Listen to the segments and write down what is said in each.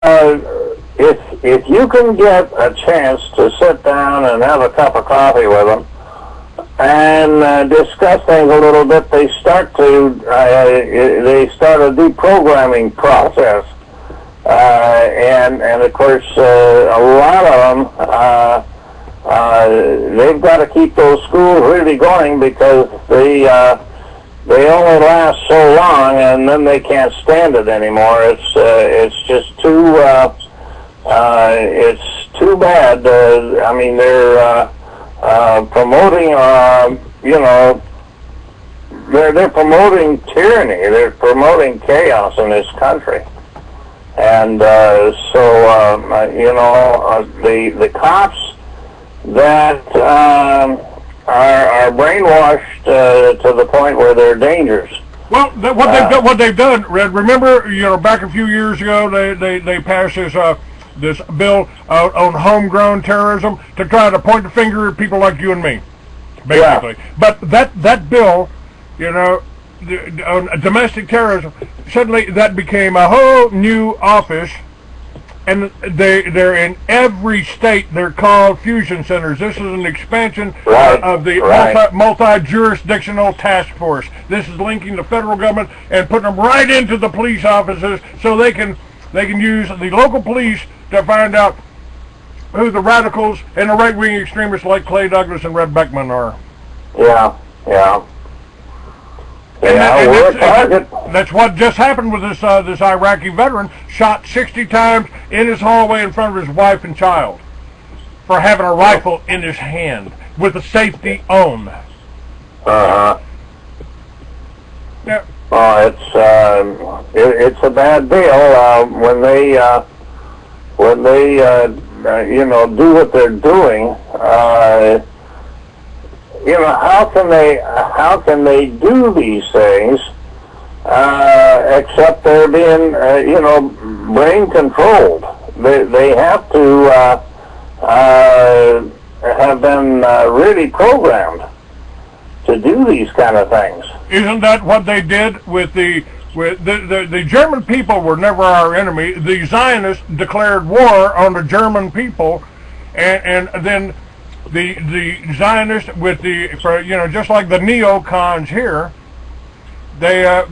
if you can get a chance to sit down and have a cup of coffee with them and discuss things a little bit, they start a deprogramming process, and of course a lot of them they've got to keep those schools really going because they only last so long, and then they can't stand it anymore. It's just too it's too bad. I mean, they're promoting they're promoting tyranny. They're promoting chaos in this country, and the cops that are brainwashed to the point where they're dangerous. Well, what they've done, Red. Remember, back a few years ago, they passed this bill on homegrown terrorism to try to point the finger at people like you and me, basically. Yeah. But that bill, on domestic terrorism, suddenly that became a whole new office. And they're in every state. They're called fusion centers. This is an expansion of the multi-jurisdictional task force. This is linking the federal government and putting them right into the police offices so they can use the local police to find out who the radicals and the right-wing extremists like Clay Douglas and Red Beckman are. Yeah. That's what just happened with this Iraqi veteran, shot 60 times in his hallway in front of his wife and child for having a rifle in his hand with the safety on. Yeah. It's a bad deal when they do what they're doing. How can they do these things except they're being brain controlled? They have to have been really programmed to do these kind of things. Isn't that what they did with the German people? Were never our enemy. The Zionists declared war on the German people, and then the Zionists just like the neocons here, they're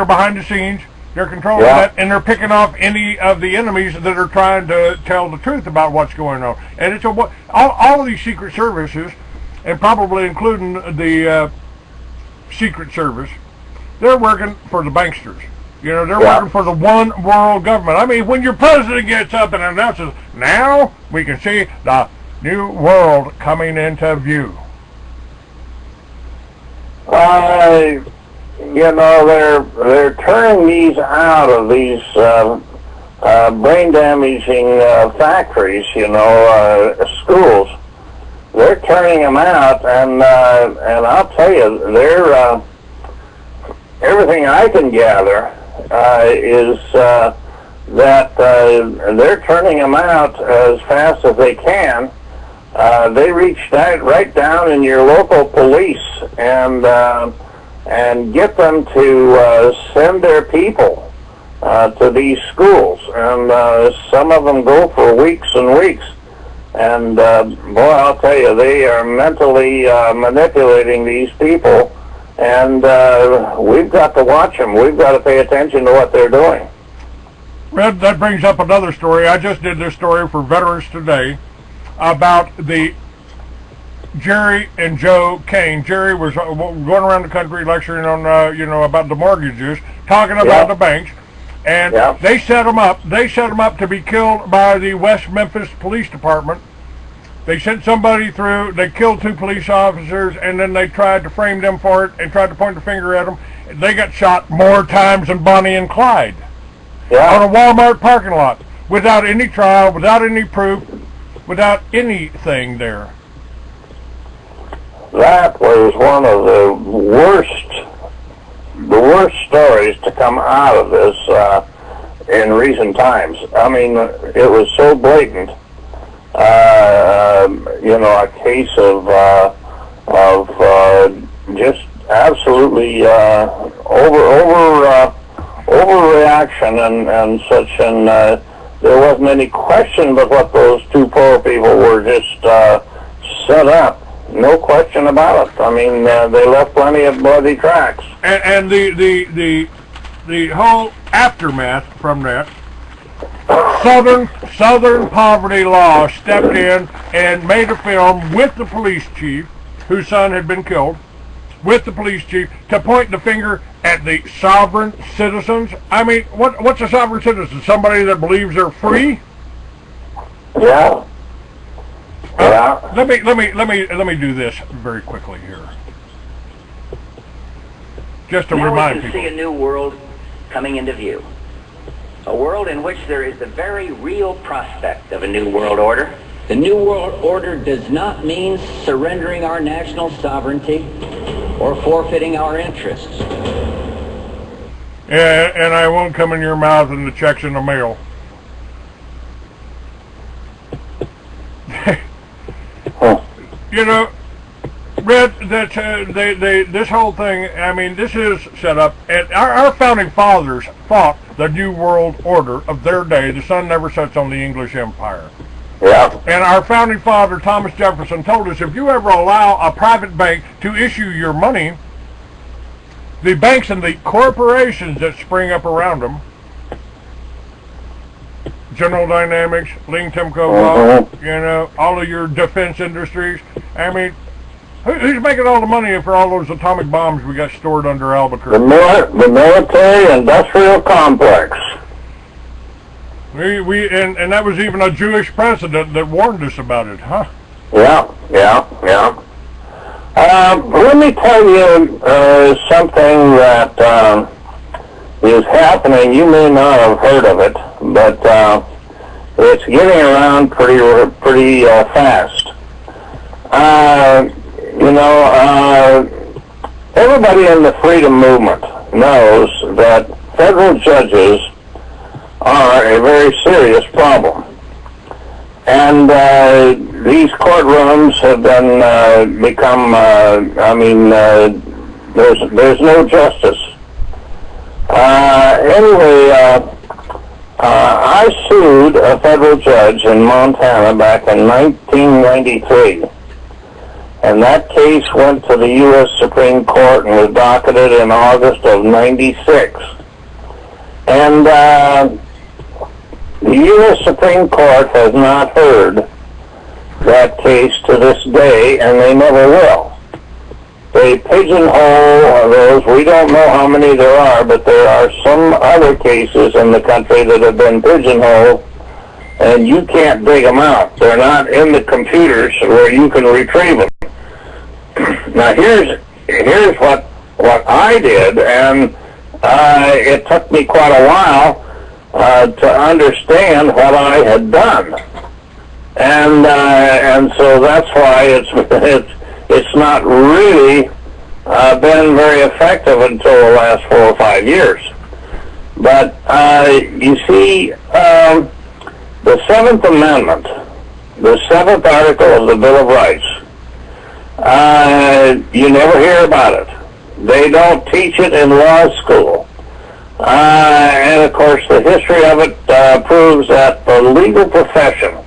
behind the scenes. They're controlling that, and they're picking off any of the enemies that are trying to tell the truth about what's going on. And it's all of these secret services, and probably including the Secret Service, they're working for the banksters. They're working for the one world government. I mean, when your president gets up and announces, now we can see the new world coming into view. They're turning these out of these brain damaging factories, schools. They're turning them out, and I'll tell you, they're everything I can gather is that they're turning them out as fast as they can. They reach right down in your local police and get them to send their people to these schools, and some of them go for weeks and weeks. And boy, I'll tell you, they are mentally manipulating these people. And we've got to watch them. We've got to pay attention to what they're doing. Red, that brings up another story. I just did this story for Veterans Today about the Jerry and Joe Kane. Jerry was going around the country lecturing on, about the mortgages, talking about the banks, and they set them up. They set them up to be killed by the West Memphis Police Department. They sent somebody through, they killed 2 police officers, and then they tried to frame them for it and tried to point the finger at them. They got shot more times than Bonnie and Clyde on a Walmart parking lot without any trial, without any proof, without anything there. That was one of the worst stories to come out of this in recent times. I mean, it was so blatant. A case of just absolutely overreaction and such, and there wasn't any question but what those two poor people were just set up. No question about it. I mean, they left plenty of bloody tracks. And the whole aftermath from that, Southern Poverty Law stepped in and made a film with the police chief, whose son had been killed, with the police chief, to point the finger at the sovereign citizens. I mean, what's a sovereign citizen? Somebody that believes they're free? Yeah. Let me do this very quickly here, just to remind people. We can see a new world coming into view. A world in which there is the very real prospect of a new world order. The new world order does not mean surrendering our national sovereignty or forfeiting our interests. And I won't come in your mouth and the checks in the mail. You know, Red, that this whole thing, I mean, this is set up, and our founding fathers fought the New World Order of their day. The sun never sets on the English Empire. Yeah. And our founding father, Thomas Jefferson, told us if you ever allow a private bank to issue your money, the banks and the corporations that spring up around them, General Dynamics, Ling Temco, you know, all of your defense industries. I mean, who's making all the money for all those atomic bombs we got stored under Albuquerque? The military-industrial complex. And that was even a Jewish president that warned us about it, huh? Yeah. Let me tell you something that is happening. You may not have heard of it, but it's getting around pretty fast. You know, everybody in the freedom movement knows that federal judges are a very serious problem. And these courtrooms have been become, I mean, there's no justice. Anyway, I sued a federal judge in Montana back in 1993. And that case went to the U.S. Supreme Court and was docketed in August of '96. And the U.S. Supreme Court has not heard that case to this day, and they never will. They pigeonhole those. We don't know how many there are, but there are some other cases in the country that have been pigeonholed, and you can't dig them out. They're not in the computers where you can retrieve them. Now here's what I did, and it took me quite a while to understand what I had done, and so that's why it's not really been very effective until the last 4 or 5 years. But you see, the 7th Amendment, the 7th article of the Bill of Rights, you never hear about it. They don't teach it in law school. And of course the history of it proves that the legal profession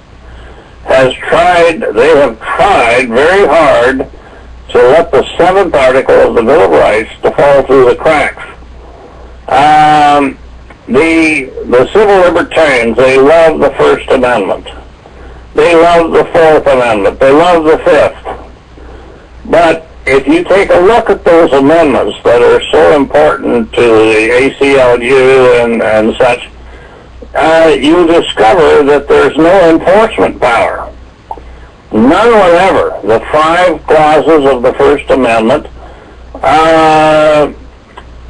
has tried, they have tried very hard to let the 7th article of the Bill of Rights to fall through the cracks. The civil libertarians, they love the First Amendment. They love the Fourth Amendment. They love the Fifth. But if you take a look at those amendments that are so important to the ACLU and such, you discover that there's no enforcement power. None whatever. The 5 clauses of the First Amendment,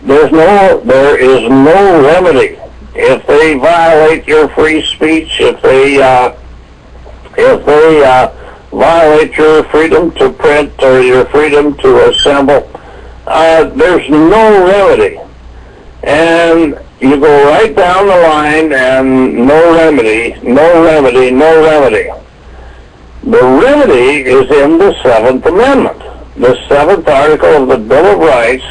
there is no remedy. If they violate your free speech, if they violate your freedom to print or your freedom to assemble, there's no remedy. And you go right down the line and no remedy, no remedy, no remedy. The remedy is in the 7th Amendment. The 7th article of the Bill of Rights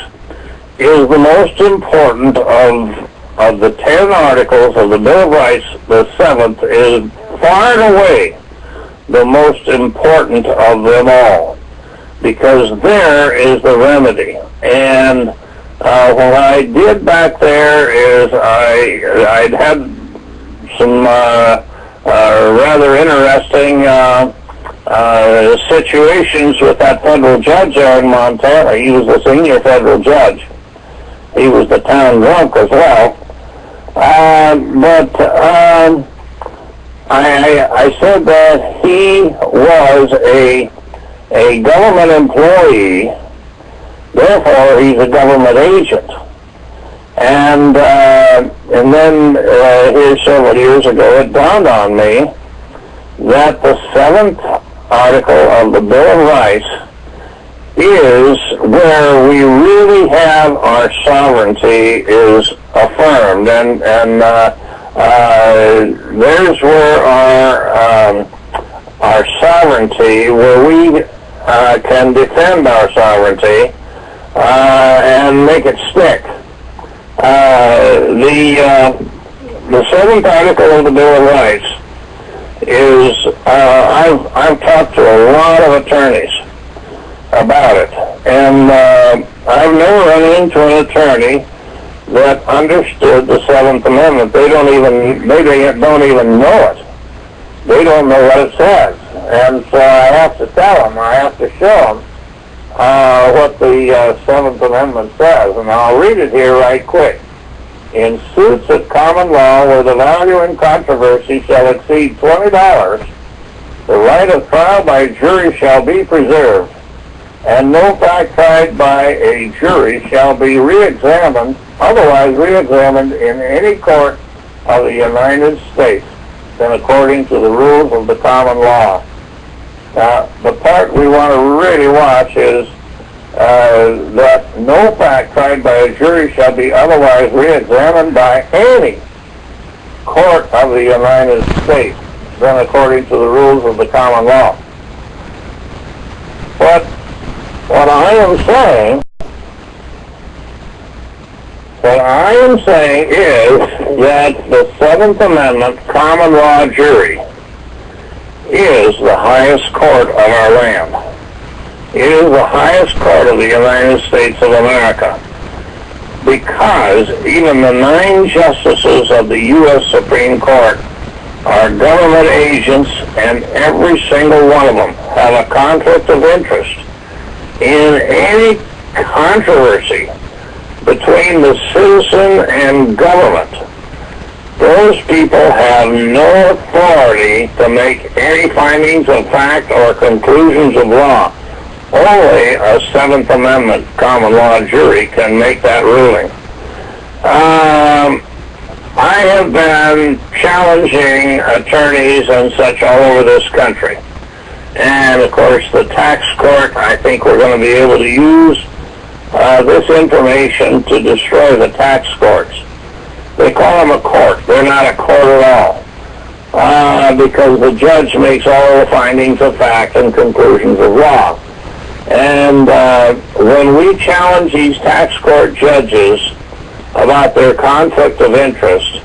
is the most important of of the 10 articles of the Bill of Rights, the 7th is far and away the most important of them all, because there is the remedy. And what I did back there is I'd had some rather interesting situations with that federal judge there in Montana. He was the senior federal judge. He was the town drunk as well. I said that he was a government employee, therefore he's a government agent. And then here several years ago, it dawned on me that the 7th article of the Bill of Rights is where we really have our sovereignty is affirmed, and there's where our sovereignty, where we can defend our sovereignty and make it stick. The 7th article of the Bill of Rights is, I've talked to a lot of attorneys about it, and I've never run into an attorney that understood the 7th Amendment. They don't even know it. They don't know what it says. And so I have to tell them, I have to show them what the 7th Amendment says. And I'll read it here right quick. In suits at common law where the value in controversy shall exceed $20, the right of trial by jury shall be preserved, and no fact tried by a jury shall be re-examined, otherwise re-examined in any court of the United States than according to the rules of the common law. Now, the part we want to really watch is that no fact tried by a jury shall be otherwise re-examined by any court of the United States than according to the rules of the common law. But what I am saying is that the 7th Amendment common law jury is the highest court of our land. It is the highest court of the United States of America, because even the 9 justices of the U.S. Supreme Court are government agents, and every single one of them have a conflict of interest in any controversy between the citizen and government. Those people have no authority to make any findings of fact or conclusions of law. Only a 7th Amendment common law jury can make that ruling. I have been challenging attorneys and such all over this country. And of course the tax court, I think we're going to be able to use this information to destroy the tax courts. They call them a court. They're not a court at all. Because the judge makes all the findings of fact and conclusions of law. And when we challenge these tax court judges about their conflict of interest,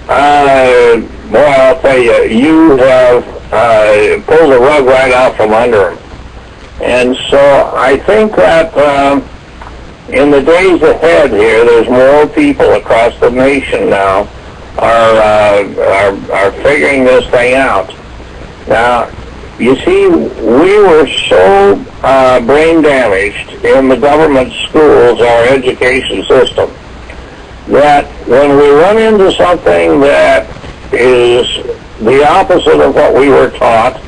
well, I'll tell you, you have pulled the rug right out from under them. And so I think that in the days ahead here, there's more people across the nation now are figuring this thing out. Now, you see, we were so brain damaged in the government schools, our education system, that when we run into something that is the opposite of what we were taught,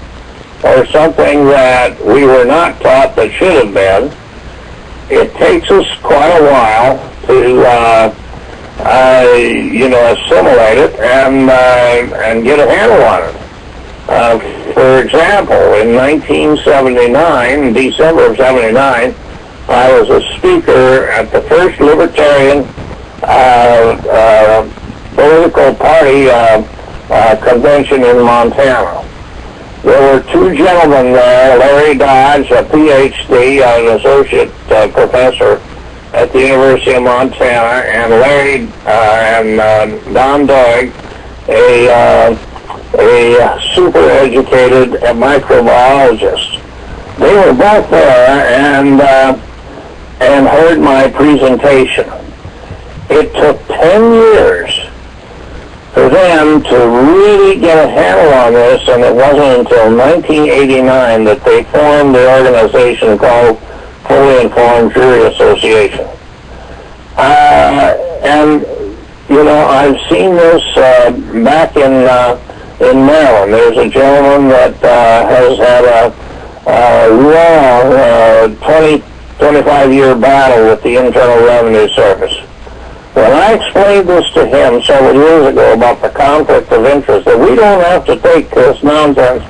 or something that we were not taught that should have been, it takes us quite a while to assimilate it and get a handle on it. For example, in 1979, December of 79, I was a speaker at the first Libertarian political party convention in Montana. There were 2 gentlemen there, Larry Dodge, a PhD, an associate professor at the University of Montana, and Larry and Don Doig, a super educated microbiologist. They were both there and heard my presentation. It took 10 years for them to really get a handle on this, and it wasn't until 1989 that they formed the organization called Fully Informed Jury Association. And, you know, I've seen this back in Maryland. There's a gentleman that has had a long 25-year battle with the Internal Revenue Service. When I explained this to him several years ago about the conflict of interest, that we don't have to take this nonsense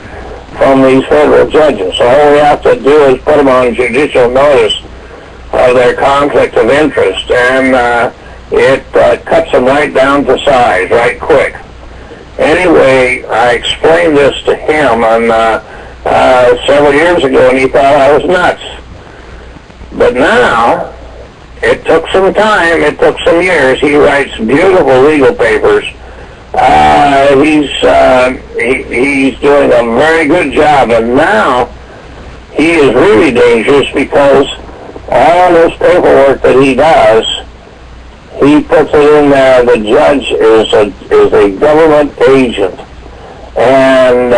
from these federal judges. All we have to do is put them on judicial notice of their conflict of interest, and it cuts them right down to size, right quick. Anyway, I explained this to him several years ago, and he thought I was nuts. But now, it took some time, it took some years. He writes beautiful legal papers. He's doing a very good job, and now he is really dangerous because all this paperwork that he does, he puts it in there. The judge is a government agent, and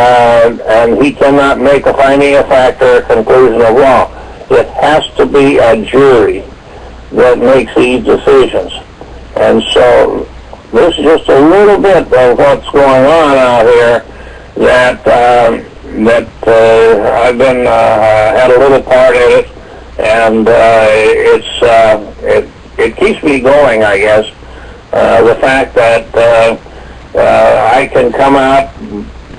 he cannot make a finding of fact or a conclusion of law. It has to be a jury that makes these decisions. And so this is just a little bit of what's going on out here that I've been had a little part in it, and it keeps me going, I guess. The fact that I can come out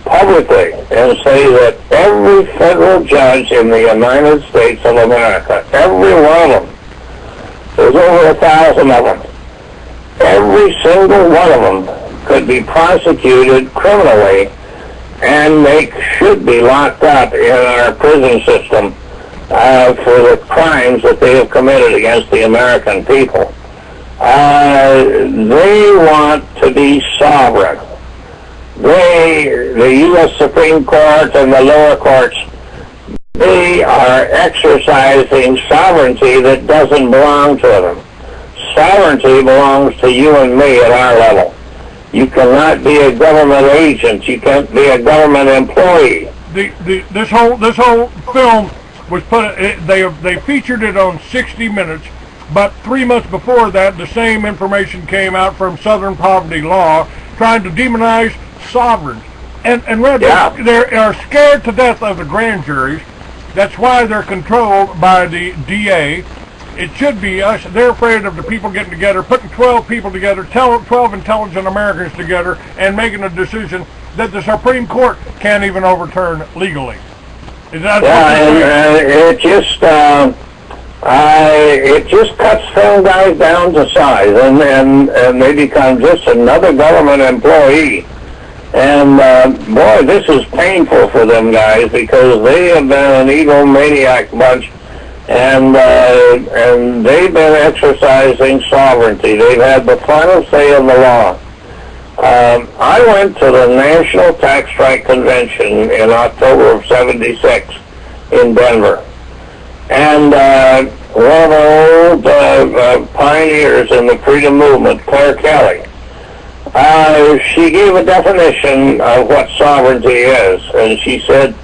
publicly and say that every federal judge in the United States of America, every one of them, there's over 1,000 of them, every single one of them could be prosecuted criminally, and they should be locked up in our prison system for the crimes that they have committed against the American people. They want to be sovereign. The U.S. Supreme Court and the lower courts, they are exercising sovereignty that doesn't belong to them. Sovereignty belongs to you and me at our level. You cannot be a government agent. You can't be a government employee. This whole film was they featured it on 60 Minutes, but 3 months before that, the same information came out from Southern Poverty Law, trying to demonize sovereigns. And they are scared to death of the grand juries. That's why they're controlled by the DA. It should be us. They're afraid of the people getting together, putting 12 people together, 12 intelligent Americans together, and making a decision that the Supreme Court can't even overturn legally. Is that it just cuts some guys down to size, and they become just another government employee. And boy, this is painful for them guys, because they have been an egomaniac bunch, and they've been exercising sovereignty. They've had the final say in the law. I went to the National Tax Strike Convention in October of '76 in Denver, and one of the old pioneers in the freedom movement, Claire Kelly, she gave a definition of what sovereignty is, and she said,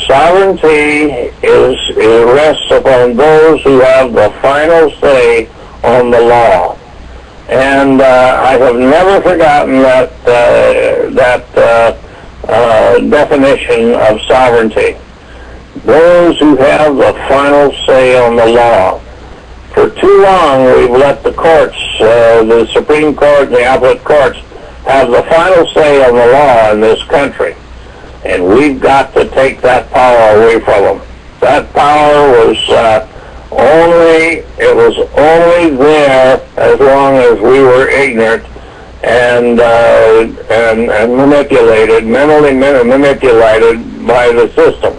sovereignty rests upon those who have the final say on the law. And I have never forgotten that definition of sovereignty. Those who have the final say on the law. For too long, we've let the courts, the Supreme Court and the appellate courts, have the final say on the law in this country. And we've got to take that power away from them. That power was only there as long as we were ignorant and manipulated, mentally manipulated by the system.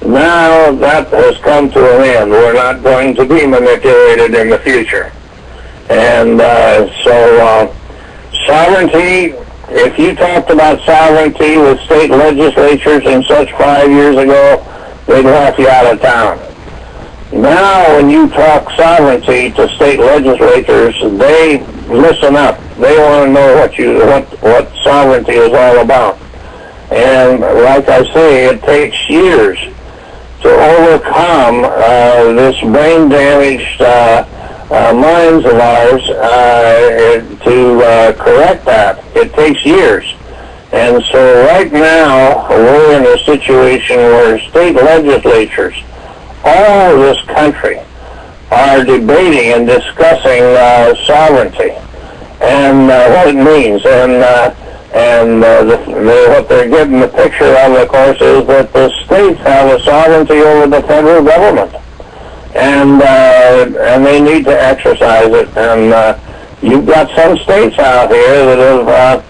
Now that has come to an end. We're not going to be manipulated in the future. And sovereignty, if you talked about sovereignty with state legislatures and such 5 years ago, they'd laugh you out of town. Now when you talk sovereignty to state legislators, they listen up. They want to know what sovereignty is all about. And like I say, it takes years to overcome this brain-damaged minds of ours to correct that. It takes years. And so right now, we're in a situation where state legislatures all over this country are debating and discussing sovereignty and what it means. And what they're getting the picture of, of course, is that the states have a sovereignty over the federal government. And they need to exercise it. And you've got some states out here that have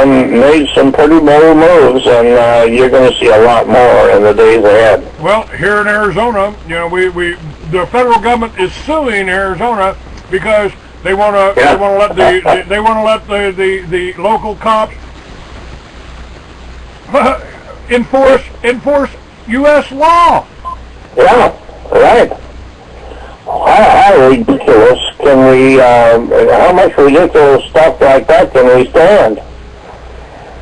made some pretty bold moves, and you're going to see a lot more in the days ahead. Well, here in Arizona, you know, the federal government is suing Arizona because they want to let the local cops enforce U.S. law. Yeah. Right. How ridiculous can we, how much ridiculous stuff like that can we stand?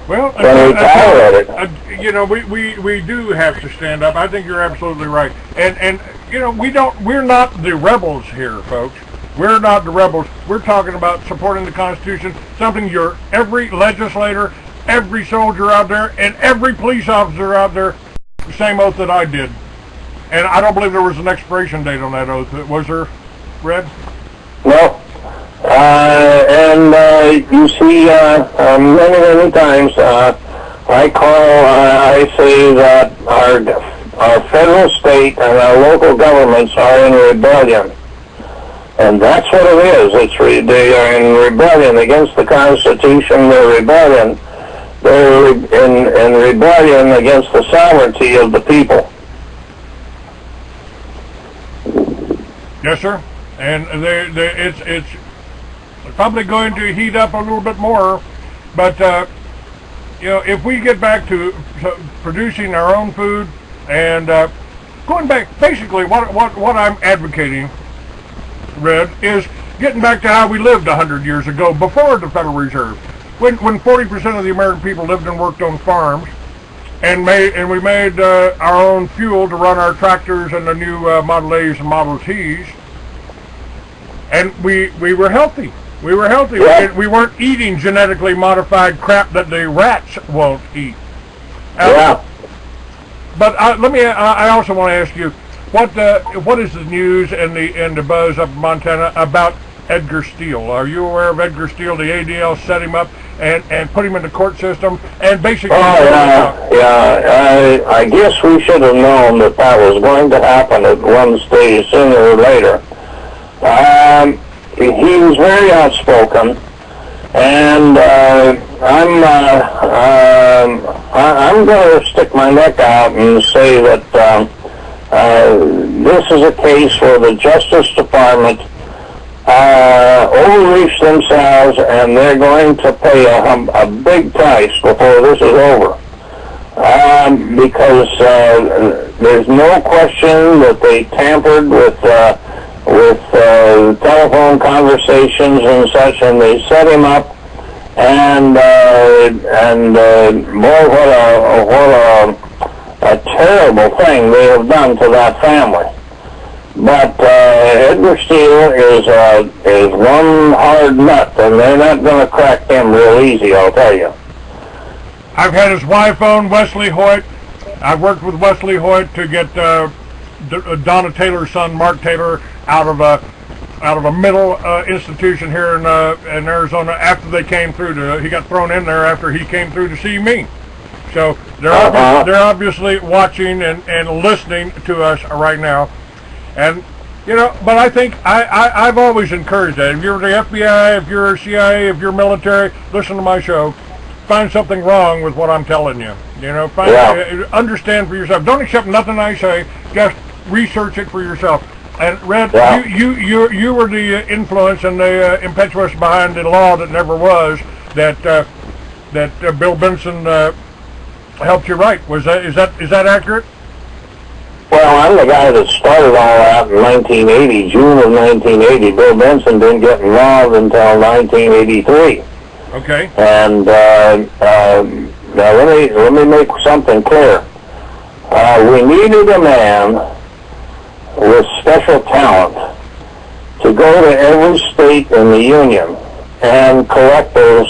Well, can we tolerate it? You know, we do have to stand up. I think you're absolutely right. And you know, we're not the rebels here, folks. We're not the rebels. We're talking about supporting the Constitution, something every legislator, every soldier out there, and every police officer out there, the same oath that I did. And I don't believe there was an expiration date on that oath. Was there, Red? No. You see, many times, I say that our federal, state, and our local governments are in rebellion. And that's what it is. They are in rebellion against the Constitution. They're in rebellion against the sovereignty of the people. Yes, sir. And it's probably going to heat up a little bit more. But you know, if we get back to producing our own food and going back, basically what I'm advocating, Red, is getting back to how we lived 100 years ago before the Federal Reserve, when 40% of the American people lived and worked on farms, and we made our own fuel to run our tractors and the new Model A's and Model T's, and we were healthy. We were healthy. Yeah. We weren't eating genetically modified crap that the rats won't eat. Yeah. But I also want to ask you, what is the news and the buzz up in Montana about Edgar Steele? Are you aware of Edgar Steele? The ADL set him up and put him in the court system and basically. Oh yeah. I guess we should have known that was going to happen at one stage sooner or later. He was very outspoken, and I'm going to stick my neck out and say that this is a case where the Justice Department overreached themselves, and they're going to pay a big price before this is over. Because there's no question that they tampered with telephone conversations and such, and they set him up, and boy, what a terrible thing they have done to that family. But Edgar Steele is one hard nut, and they're not going to crack him real easy, I'll tell you. I've had his wife on, Wesley Hoyt. I've worked with Wesley Hoyt to get Donna Taylor's son, Mark Taylor, out of a mental institution here in Arizona after they came through. He got thrown in there after he came through to see me. So they're obviously watching and listening to us right now. And you know, but I think I've always encouraged that. If you're the FBI, if you're CIA, if you're military, listen to my show. find something wrong with what I'm telling you. You know, understand for yourself. Don't accept nothing I say. Just research it for yourself. And Red, you were the influence and the impetuous behind the law that never was that Bill Benson helped you write. Is that accurate? Well, I'm the guy that started all that in 1980, June of 1980. Bill Benson didn't get involved until 1983. Okay. And now let me make something clear. We needed a man with special talent to go to every state in the Union and collect those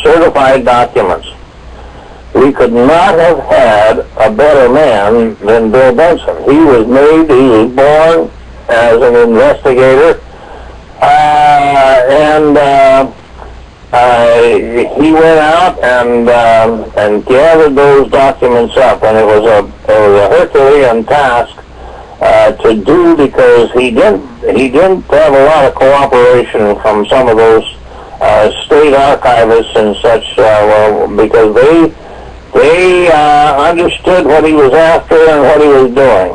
certified documents. We could not have had a better man than Bill Benson. He was born as an investigator, he went out and gathered those documents up, and it was a Herculean task to do, because he didn't have a lot of cooperation from some of those state archivists and such, because they understood what he was after and what he was doing.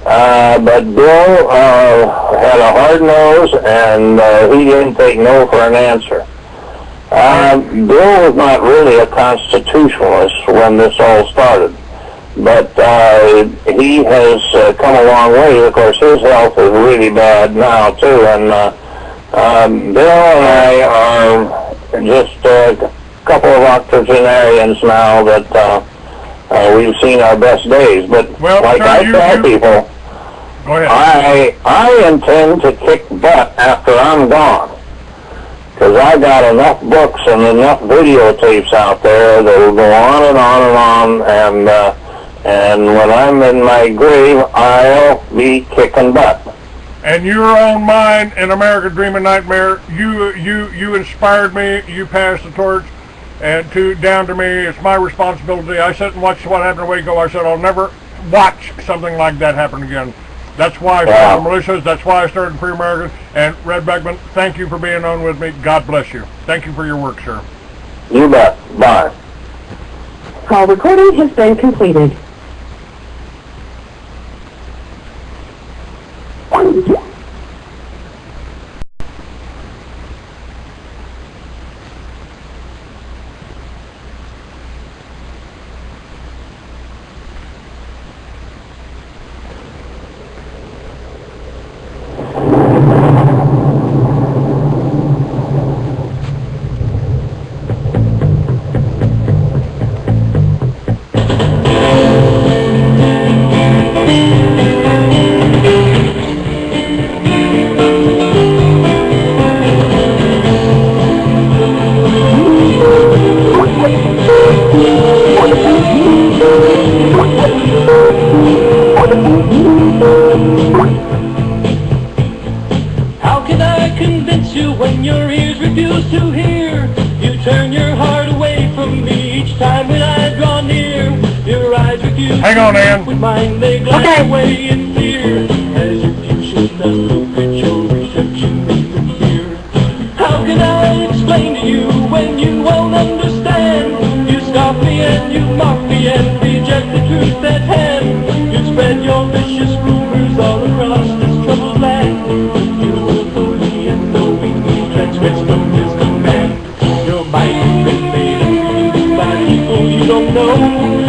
But Bill had a hard nose, and he didn't take no for an answer. Bill was not really a constitutionalist when this all started, but he has come a long way. Of course, his health is really bad now, too, and Bill and I are just a couple of octogenarians now that we've seen our best days. But like I tell people, go ahead. I intend to kick butt after I'm gone, because I got enough books and enough videotapes out there that will go on and on and on, and when I'm in my grave, I'll be kicking butt. And your own mind in American Dream and Nightmare, you inspired me. You passed the torch down to me. It's my responsibility. I sat and watched what happened a week ago. I said I'll never watch something like that happen again. That's why I started the militias. That's why I started Free America. And Red Beckman, thank you for being on with me. God bless you. Thank you for your work, sir. You bet. Bye. Call recording has been completed. How can I convince you when your ears refuse to hear? You turn your heart away from me each time when I draw near. Your eyes refuse Hang on, Ann. with mine, they glide away in fear. As if you should not look at your reflection in the mirror. How can I explain to you when you won't understand? You scoff me and you mock me and reject the truth at hand. You spread your vicious rumors all across this troubled land. You willfully and knowingly transgress from his command. Your mind has been made of by people you don't know.